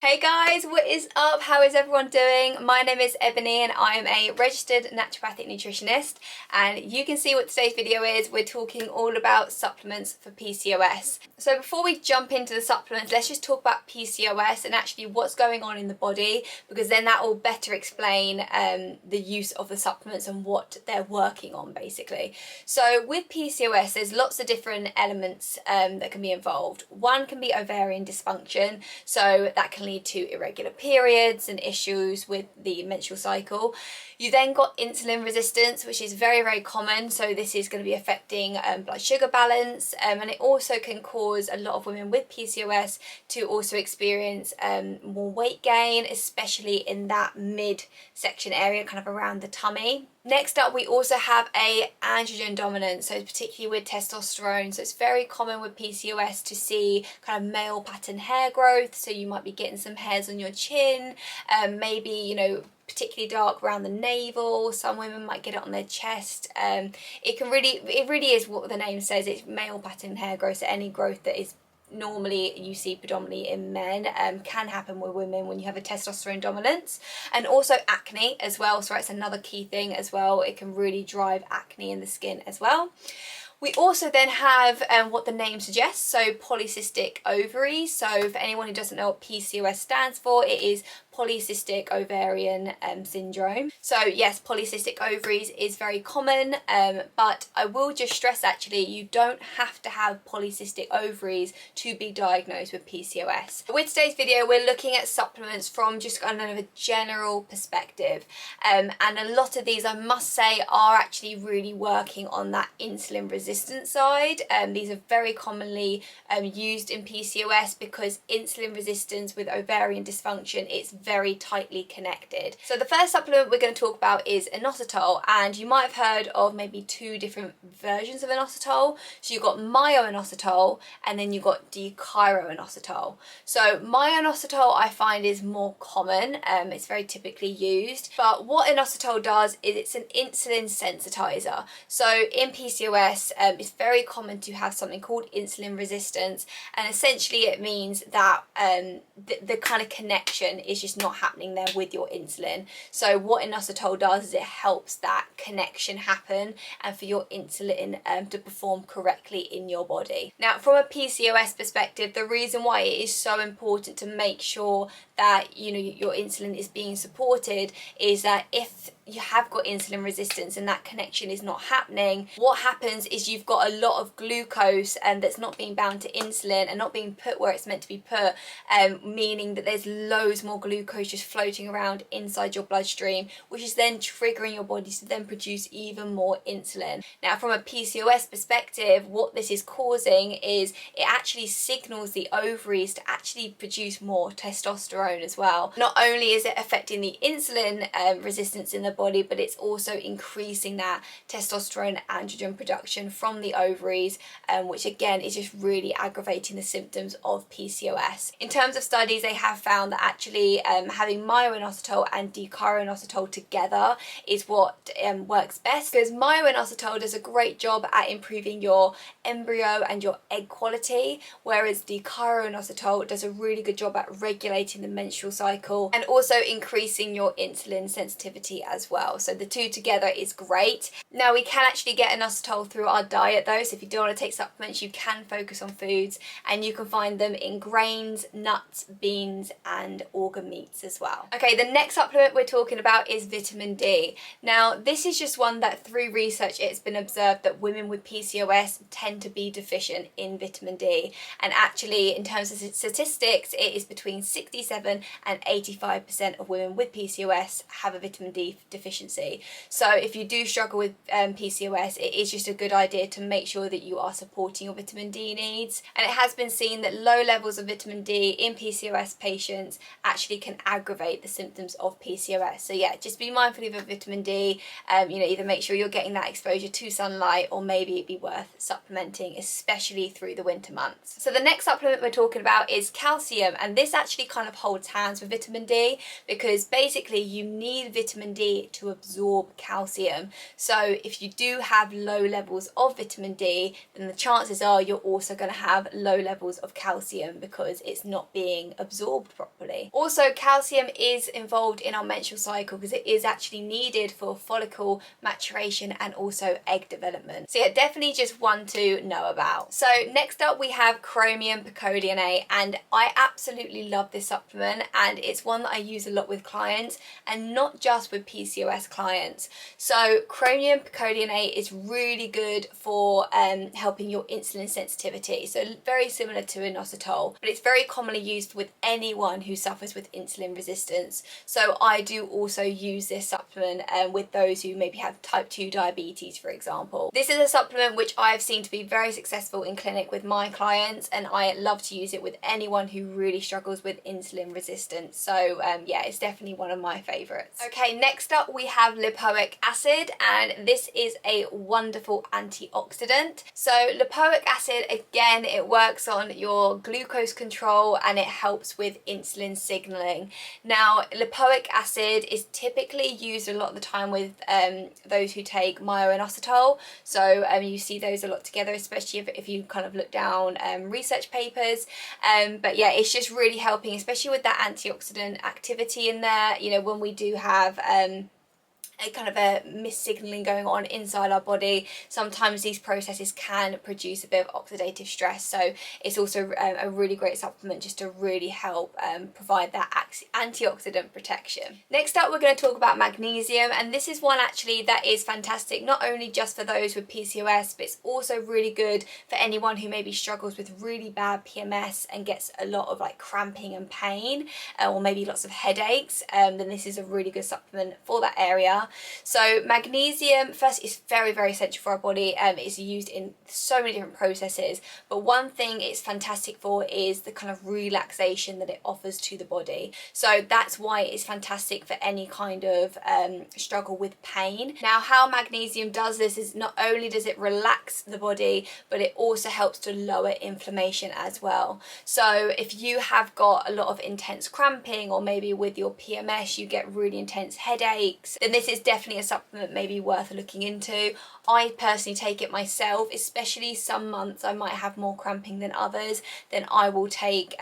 Hey guys, what is up? How is everyone doing? My name is Ebony and I am a registered naturopathic nutritionist, and you can see what today's video is. We're talking all about supplements for PCOS. So before we jump into the supplements, let's just talk about PCOS and actually what's going on in the body, because then that will better explain the use of the supplements and what they're working on basically. So with PCOS, there's lots of different elements that can be involved. One can be ovarian dysfunction, so that can lead to irregular periods and issues with the menstrual cycle. You then got insulin resistance, which is very, very common. So this is going to be affecting blood sugar balance, and it also can cause a lot of women with PCOS to also experience more weight gain, especially in that mid-section area, kind of around the tummy. Next up, we also have a androgen dominance, so particularly with testosterone. So it's very common with PCOS to see kind of male pattern hair growth. So you might be getting some hairs on your chin, maybe, you know, particularly dark around the navel. Some women might get it on their chest. It really is what the name says. It's male pattern hair growth. So any growth that is normally you see predominantly in men can happen with women when you have a testosterone dominance. And also acne as well, so that's another key thing as well. It can really drive acne in the skin as well. We also then have what the name suggests, so polycystic ovaries. So for anyone who doesn't know what PCOS stands for, it is polycystic ovarian syndrome. So yes, polycystic ovaries is very common, but I will just stress actually, you don't have to have polycystic ovaries to be diagnosed with PCOS. With today's video, we're looking at supplements from just kind of a general perspective, and a lot of these, I must say, are actually really working on that insulin resistance side. These are very commonly used in PCOS because insulin resistance with ovarian dysfunction, it's very tightly connected. So the first supplement we're going to talk about is inositol, and you might have heard of maybe two different versions of inositol. So you've got myo-inositol and then you've got dichloroinositol. So myo-inositol I find is more common, it's very typically used, but what inositol does is it's an insulin sensitizer. So in PCOS, it's very common to have something called insulin resistance, and essentially it means that the kind of connection is just not happening there with your insulin. So what inositol does is it helps that connection happen and for your insulin to perform correctly in your body. Now from a PCOS perspective, the reason why it is so important to make sure that your insulin is being supported is that if you have got insulin resistance and that connection is not happening, what happens is you've got a lot of glucose and that's not being bound to insulin and not being put where it's meant to be put, meaning that there's loads more glucose just floating around inside your bloodstream, which is then triggering your body to then produce even more insulin. Now from a PCOS perspective, what this is causing is it actually signals the ovaries to actually produce more testosterone as well. Not only is it affecting the insulin resistance in the body, but it's also increasing that testosterone androgen production from the ovaries, which again is just really aggravating the symptoms of PCOS. In terms of studies, they have found that actually having myo-inositol and dichloroinositol together is what works best, because myo-inositol does a great job at improving your embryo and your egg quality, whereas dichloroinositol does a really good job at regulating the menstrual cycle and also increasing your insulin sensitivity as well. So the two together is great. Now we can actually get inositol through our diet though, so if you don't want to take supplements, you can focus on foods, and you can find them in grains, nuts, beans and organ meats as well. Okay, the next supplement we're talking about is vitamin D. Now this is just one that through research it's been observed that women with PCOS tend to be deficient in vitamin D, and actually in terms of statistics it is between 67 and 85% of women with PCOS have a vitamin D deficiency. So if you do struggle with PCOS, it is just a good idea to make sure that you are supporting your vitamin D needs. And it has been seen that low levels of vitamin D in PCOS patients actually can aggravate the symptoms of PCOS. So yeah, just be mindful of your vitamin D, either make sure you're getting that exposure to sunlight, or maybe it'd be worth supplementing, especially through the winter months. So the next supplement we're talking about is calcium, and this actually kind of holds hands with vitamin D, because basically you need vitamin D body to absorb calcium. So if you do have low levels of vitamin D, then the chances are you're also going to have low levels of calcium because it's not being absorbed properly. Also, calcium is involved in our menstrual cycle because it is actually needed for follicle maturation and also egg development. So yeah, definitely just one to know about. So next up we have Chromium picolinate, and I absolutely love this supplement, and it's one that I use a lot with clients, and not just with PCOS clients. So Chromium picolinate is really good for helping your insulin sensitivity, so very similar to inositol, but it's very commonly used with anyone who suffers with insulin resistance. So I do also use this supplement with those who maybe have type 2 diabetes, for example. This is a supplement which I've seen to be very successful in clinic with my clients, and I love to use it with anyone who really struggles with insulin resistance. So yeah, it's definitely one of my favorites. Okay, next up we have lipoic acid, and this is a wonderful antioxidant. So lipoic acid, again, it works on your glucose control and it helps with insulin signaling. Now, lipoic acid is typically used a lot of the time with those who take myo-inositol. So you see those a lot together, especially if you kind of look down research papers. But yeah, it's just really helping, especially with that antioxidant activity in there. You know, when we do have a kind of a mis-signaling going on inside our body, sometimes these processes can produce a bit of oxidative stress. So it's also a really great supplement just to really help provide that antioxidant protection. Next up, we're going to talk about magnesium, and this is one actually that is fantastic, not only just for those with PCOS, but it's also really good for anyone who maybe struggles with really bad PMS and gets a lot of like cramping and pain, or maybe lots of headaches. Then this is a really good supplement for that area. So magnesium, first, is very, very essential for our body. It's used in so many different processes, but one thing it's fantastic for is the kind of relaxation that it offers to the body. So that's why it's fantastic for any kind of struggle with pain. Now, how magnesium does this is not only does it relax the body, but it also helps to lower inflammation as well. So if you have got a lot of intense cramping, or maybe with your PMS you get really intense headaches, then this is definitely a supplement maybe worth looking into. I personally take it myself, especially some months I might have more cramping than others. Then I will take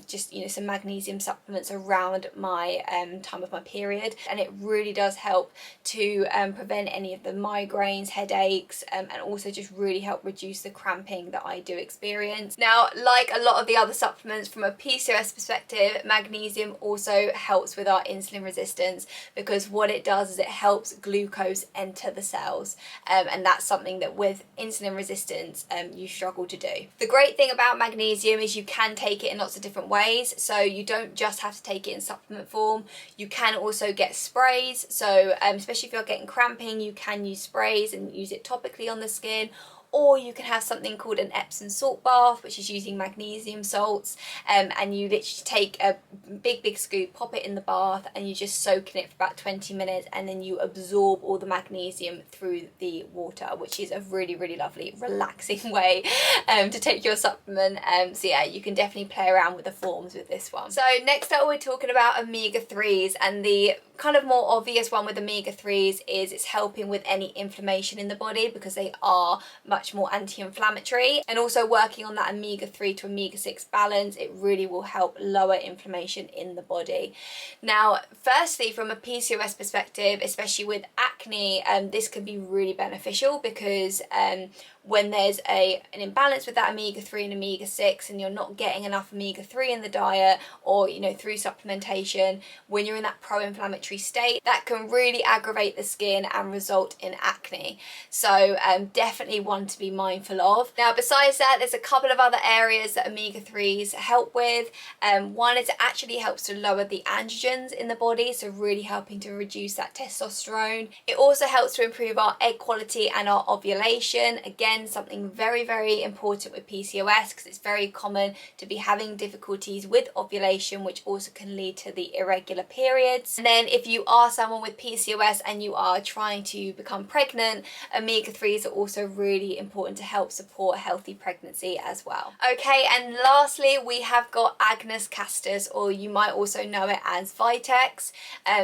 just, you know, some magnesium supplements around my time of my period, and it really does help to prevent any of the migraines, headaches, and also just really help reduce the cramping that I do experience. Now, like a lot of the other supplements from a PCOS perspective, magnesium also helps with our insulin resistance, because what it does is it helps glucose enter the cells, and that's something that with insulin resistance you struggle to do. The great thing about magnesium is you can take it in lots of different ways, so you don't just have to take it in supplement form. You can also get sprays, so especially if you're getting cramping, you can use sprays and use it topically on the skin. Or you can have something called an Epsom salt bath, which is using magnesium salts, and you literally take a big scoop, pop it in the bath, and you just soak in it for about 20 minutes, and then you absorb all the magnesium through the water, which is a really, really lovely, relaxing way to take your supplement. So yeah, you can definitely play around with the forms with this one. So next up, we're talking about omega-3s, and the kind of more obvious one with omega-3s is it's helping with any inflammation in the body, because they are much more anti-inflammatory, and also working on that omega-3 to omega-6 balance. It really will help lower inflammation in the body. Now, firstly, from a PCOS perspective, especially with acne, this can be really beneficial, because when there's an imbalance with that omega-3 and omega-6, and you're not getting enough omega-3 in the diet, or, you know, through supplementation, when you're in that pro-inflammatory state, that can really aggravate the skin and result in acne. So definitely one to be mindful of. Now, besides that, there's a couple of other areas that omega-3s help with. One is it actually helps to lower the androgens in the body, so really helping to reduce that testosterone. It also helps to improve our egg quality and our ovulation. Again, something very, very important with PCOS, because it's very common to be having difficulties with ovulation, which also can lead to the irregular periods. And then if you are someone with PCOS and you are trying to become pregnant, omega-3s are also really important to help support healthy pregnancy as well. Okay, and lastly we have got Agnus castus, or you might also know it as Vitex.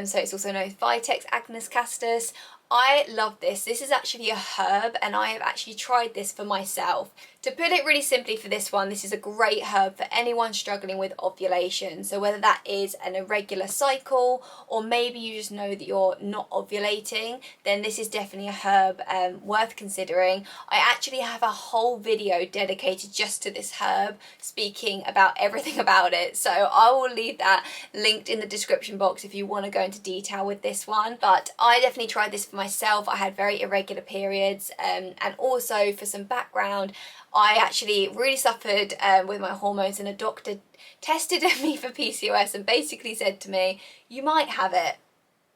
So it's also known as Vitex Agnus castus. I love this. This is actually a herb, and I have actually tried this for myself. To put it really simply for this one, this is a great herb for anyone struggling with ovulation. So whether that is an irregular cycle, or maybe you just know that you're not ovulating, then this is definitely a herb worth considering. I actually have a whole video dedicated just to this herb, speaking about everything about it. So I will leave that linked in the description box if you want to go into detail with this one. But I definitely tried this for myself. I had very irregular periods, and also for some background, I actually really suffered with my hormones, and a doctor tested me for PCOS and basically said to me, you might have it,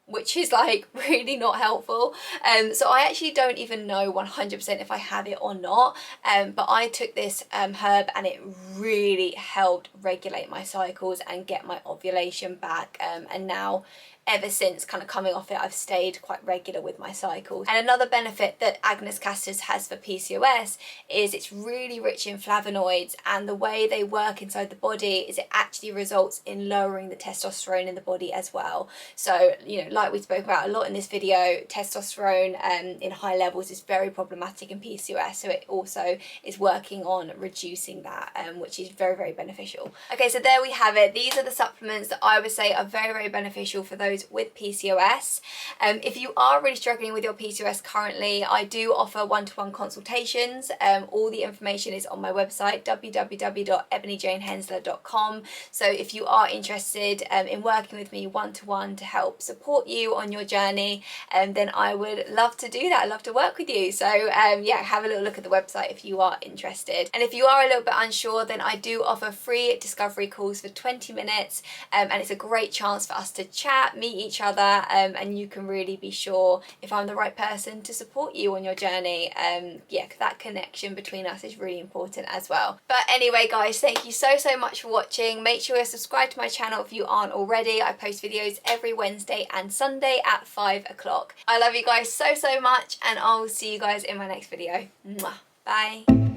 which is like really not helpful. So I actually don't even know 100% if I have it or not, but I took this herb and it really helped regulate my cycles and get my ovulation back, and now ever since kind of coming off it, I've stayed quite regular with my cycles. And another benefit that Agnus castus has for PCOS is it's really rich in flavonoids, and the way they work inside the body is it actually results in lowering the testosterone in the body as well. So, you know, like we spoke about a lot in this video, testosterone in high levels is very problematic in PCOS, so it also is working on reducing that, which is very, very beneficial. Okay, so there we have it. These are the supplements that I would say are very, very beneficial for those with PCOS. If you are really struggling with your PCOS currently, I do offer one-to-one consultations. All the information is on my website, www.ebonyjanehensler.com. So if you are interested in working with me one-to-one to help support you on your journey, then I would love to do that. I'd love to work with you. So yeah, have a little look at the website if you are interested. And if you are a little bit unsure, then I do offer free discovery calls for 20 minutes, and it's a great chance for us to chat, meet each other, and you can really be sure if I'm the right person to support you on your journey. Yeah, that connection between us is really important as well. But anyway guys, thank you so much for watching. Make sure you're subscribed to my channel if you aren't already. I post videos every Wednesday and Sunday at 5 o'clock. I love you guys so much, and I'll see you guys in my next video. Mwah. Bye.